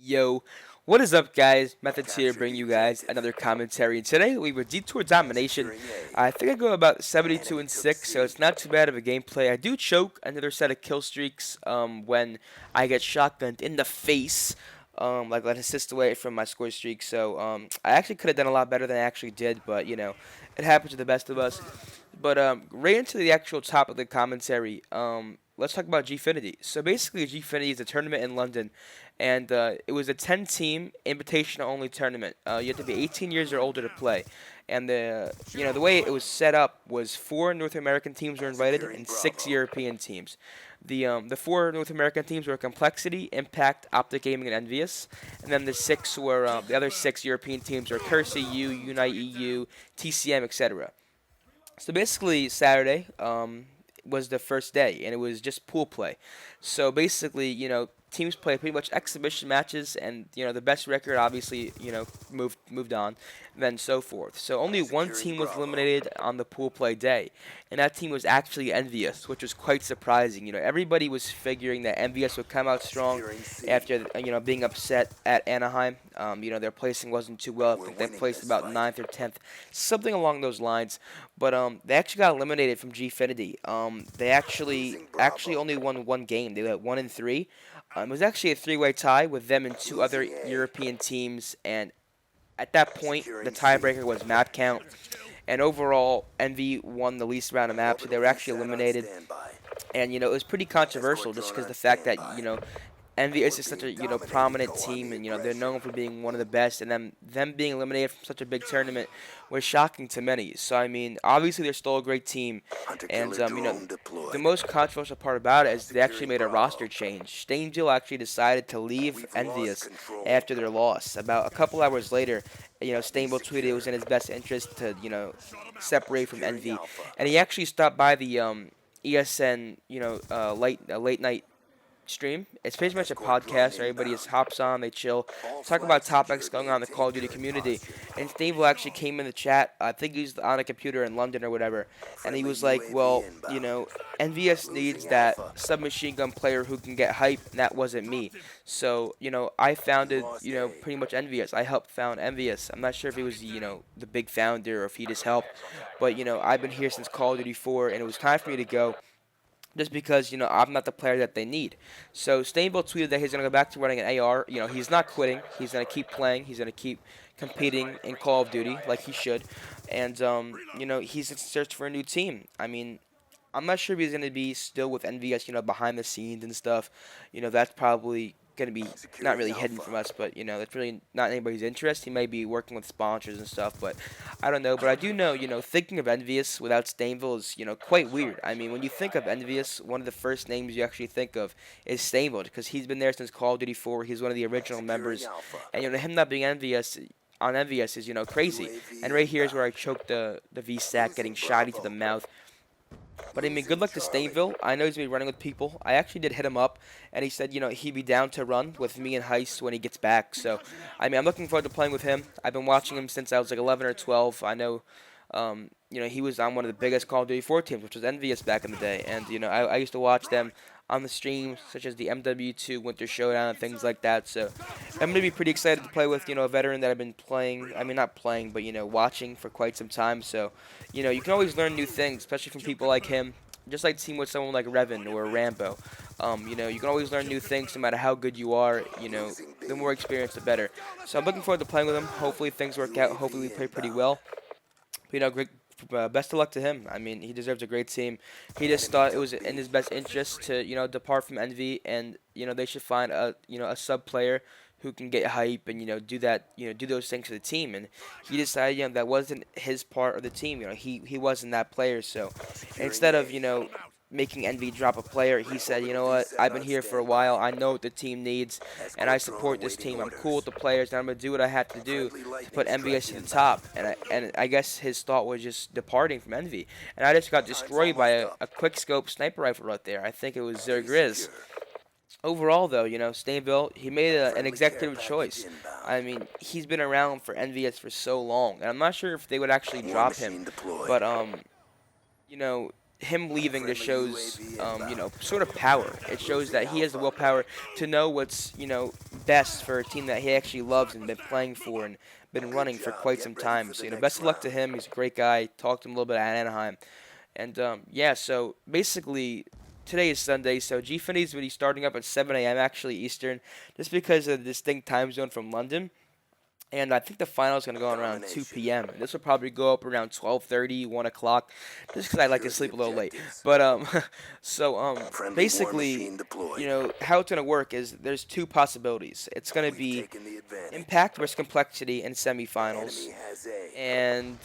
Yo, what is up, guys? Methodz here, bring you guys another commentary. And today we were Detour Domination. I think I go about 72 and 6, so it's not too bad of a gameplay. I do choke another set of kill streaks when I get shotgunned in the face, like an assist away from my score streak. So I actually could have done a lot better than I actually did, but it happens to the best of us. But right into the actual top of the commentary. Let's talk about Gfinity. So basically, Gfinity is a tournament in London, and it was a 10-team invitational-only tournament. You had to be 18 years or older to play, and the way it was set up was 4 North American teams were invited and 6 European teams. The 4 North American teams were Complexity, Impact, Optic Gaming, and Envious, and then the other 6 European teams were Curse EU, Unite EU, TCM, etc. So basically, Saturday was the first day, and it was just pool play. So basically, teams play pretty much exhibition matches, and the best record obviously moved on, and then so forth. So only one team was eliminated on the pool play day, and that team was actually Envious, which was quite surprising. Everybody was figuring that Envious would come out strong after being upset at Anaheim. Their placing wasn't too well. I think they placed about 9th or 10th, something along those lines. But they actually got eliminated from Gfinity. They actually only won one game. They went 1-3. It was actually a three-way tie with them and 2 other European teams, and at that point, the tiebreaker was map count. And overall, Envy won the least round of maps, so they were actually eliminated. And it was pretty controversial just because the fact that Envy is just such a prominent team, and they're known for being one of the best, and them being eliminated from such a big tournament was shocking to many. So I mean, obviously they're still a great team, and the most controversial part about it is they actually made a roster change. Stainville actually decided to leave Envious after their loss. About a couple hours later, Stainville tweeted it was in his best interest to separate from Envy, and he actually stopped by the ESN late night stream. It's pretty much a podcast where everybody just hops on, they chill, talk about topics going on in the Call of Duty community. And Steve actually came in the chat. I think he's on a computer in London or whatever, and he was like, "Well, NVS needs that submachine gun player who can get hype, and that wasn't me. So, I founded, pretty much Envious. I helped found Envious. I'm not sure if he was, the big founder or if he just helped, but I've been here since Call of Duty 4, and it was time for me to go." Just because, I'm not the player that they need. So Stainville tweeted that he's going to go back to running an AR. He's not quitting. He's going to keep playing. He's going to keep competing in Call of Duty like he should. And, he's in search for a new team. I mean, I'm not sure if he's going to be still with NVS, behind the scenes and stuff. That's probably going to be not really hidden from us, but, that's really not anybody's interest. He may be working with sponsors and stuff, but I don't know. But I do know, thinking of Envious without Stainville is, quite weird. I mean, when you think of Envious, one of the first names you actually think of is Stainville, because he's been there since Call of Duty 4. He's one of the original members, and, him not being Envious on Envious is, crazy. And right here is where I choked the V-Stack, getting shotty to the mouth. But I mean, good luck to Stainville. I know he's been running with people. I actually did hit him up, and he said, he'd be down to run with me and Heist when he gets back. So, I mean, I'm looking forward to playing with him. I've been watching him since I was like 11 or 12. I know, he was on one of the biggest Call of Duty 4 teams, which was Envious back in the day. And, I used to watch them on the streams, such as the MW2 Winter Showdown and things like that. So, I'm going to be pretty excited to play with, a veteran that I've been playing, I mean, not playing, but, watching for quite some time. So, you can always learn new things, especially from people like him. Just like team with someone like Revan or Rambo. You can always learn new things no matter how good you are. The more experience, the better. So I'm looking forward to playing with him. Hopefully things work out. Hopefully we play pretty well. Great. Best of luck to him. I mean, he deserves a great team. He just thought it was in his best interest to, depart from Envy, and they should find a sub player who can get hype and do that, do those things for the team. And he decided, that wasn't his part of the team. He wasn't that player. So instead of making Envy drop a player, he said, what, I've been here for a while. I know what the team needs, and I support this team. I'm cool with the players, and I'm gonna do what I have to do to put MVS to the top. And I guess his thought was just departing from Envy. And I just got destroyed by a quick scope sniper rifle right there. I think it was Zergriz. Overall, though, Stainville, he made an executive choice. I mean, he's been around for NVS for so long, and I'm not sure if they would actually drop him. But, him leaving just shows, sort of power. It shows that he has the willpower to know what's, best for a team that he actually loves and been playing for and been running for quite some time. So, best of luck to him. He's a great guy. Talked to him a little bit at Anaheim. And, yeah, so basically, today is Sunday, so Gfinity is going to be starting up at 7 a.m. actually Eastern, just because of the distinct time zone from London. And I think the final is going to go on around 2 p.m. And this will probably go up around 12:30, 1 o'clock, just because I like to sleep a little late. But, basically, how it's going to work is there's two possibilities. It's going to be Impact versus Complexity in semifinals, and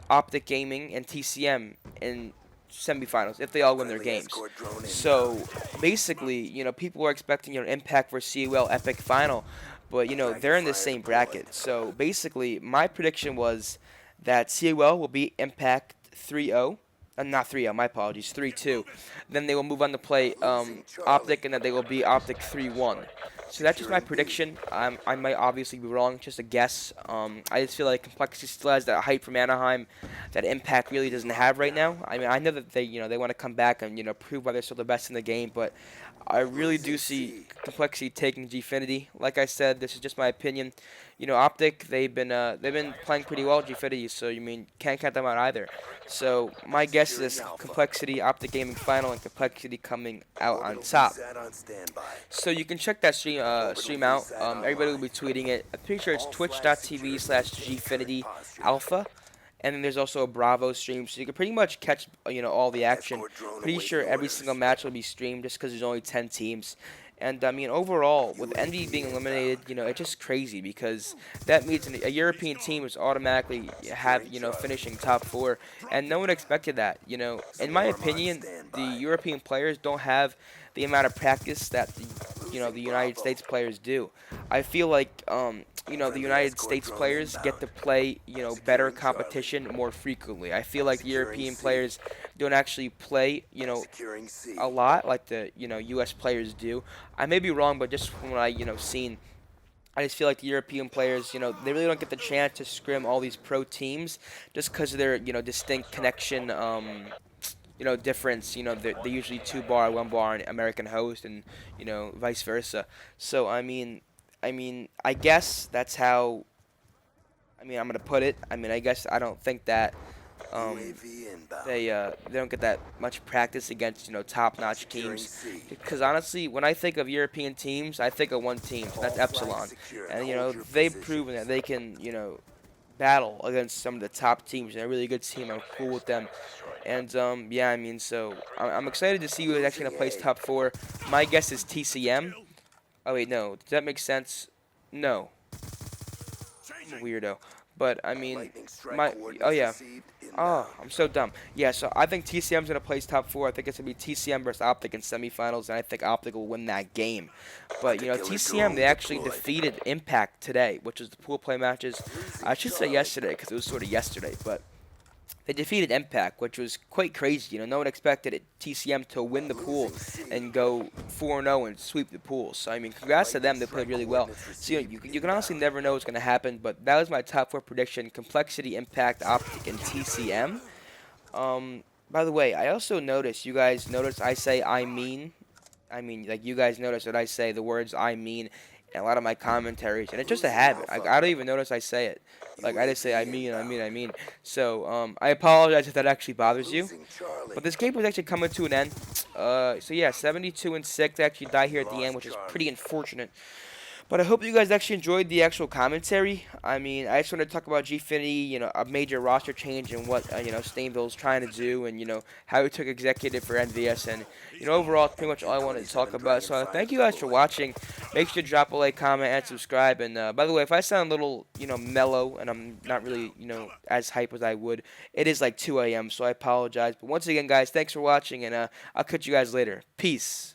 Optic Gaming and TCM in semifinals if they all win their games. So basically, people are expecting Impact versus CUL Epic final, but they're in the same bracket. So basically, my prediction was that CUL will beat Impact 3-0. Not 3-0, my apologies, 3-2. Then they will move on to play Optic, and then they will beat Optic 3-1. So that's just my prediction. I might obviously be wrong, just a guess. I just feel like Complexity still has that hype from Anaheim that Impact really doesn't have right now. I mean, I know that they want to come back and prove why they're still the best in the game, but I really do see Complexity taking Gfinity. Like I said, this is just my opinion. Optic, they've been playing pretty well at Gfinity, so can't count them out either. So my guess is Complexity, Optic Gaming final, and Complexity coming out on top. So you can check that stream out. Everybody will be tweeting it. I'm pretty sure it's twitch.tv/Gfinity Alpha. And then there's also a Bravo stream, so you can pretty much catch all the action. Pretty sure every single match will be streamed just because there's only 10 teams. And overall, with Envy being eliminated, it's just crazy because that means a European team is automatically finishing top 4, and no one expected that. In my opinion, the European players don't have the amount of practice that the United States players do. I feel like the United States players get to play better competition more frequently. I feel like the European players don't actually play a lot like the U.S. players do. I may be wrong, but just from what I seen, I just feel like the European players, they really don't get the chance to scrim all these pro teams just because of their distinct connection difference. They're usually 2-bar, 1-bar in American host, and vice versa. So I guess that's how I'm gonna put it. I guess I don't think that they don't get that much practice against top-notch teams, because honestly, when I think of European teams, I think of one team, and that's Epsilon, and they've proven that they can battle against some of the top teams. They're a really good team. I'm cool with them. And yeah, so I'm excited to see who is actually gonna place top 4. My guess is TCM. Oh wait, no. Does that make sense? No. I'm a weirdo. But oh yeah. Oh, I'm so dumb. Yeah, so I think TCM's gonna place top 4. I think it's gonna be TCM versus Optic in semifinals, and I think Optic will win that game. But TCM, they actually defeated Impact today, which is the pool play matches. I should say yesterday because it was sort of yesterday, but they defeated Impact, which was quite crazy. No one expected TCM to win the pool and go 4-0 and sweep the pool. So, congrats to them. They played really well. So, you can honestly never know what's going to happen, but that was my top 4 prediction. Complexity, Impact, Optic, and TCM. By the way, I also noticed, you guys notice I say I mean, like you guys notice that I say the words I mean in a lot of my commentaries, and it's just a habit. I don't even notice I say it. Like, I just say I mean. So, I apologize if that actually bothers you. But this game was actually coming to an end. So yeah, 72-6 actually die here at the end, which is pretty unfortunate. But I hope you guys actually enjoyed the actual commentary. I just want to talk about Gfinity, a major roster change and what, Stainville's trying to do, and, how he took executive for NVS. And, overall, it's pretty much all I wanted to talk about. So thank you guys for watching. Make sure to drop a like, comment, and subscribe. And, by the way, if I sound a little, mellow and I'm not really, as hype as I would, it is like 2 a.m., so I apologize. But once again, guys, thanks for watching, and I'll catch you guys later. Peace.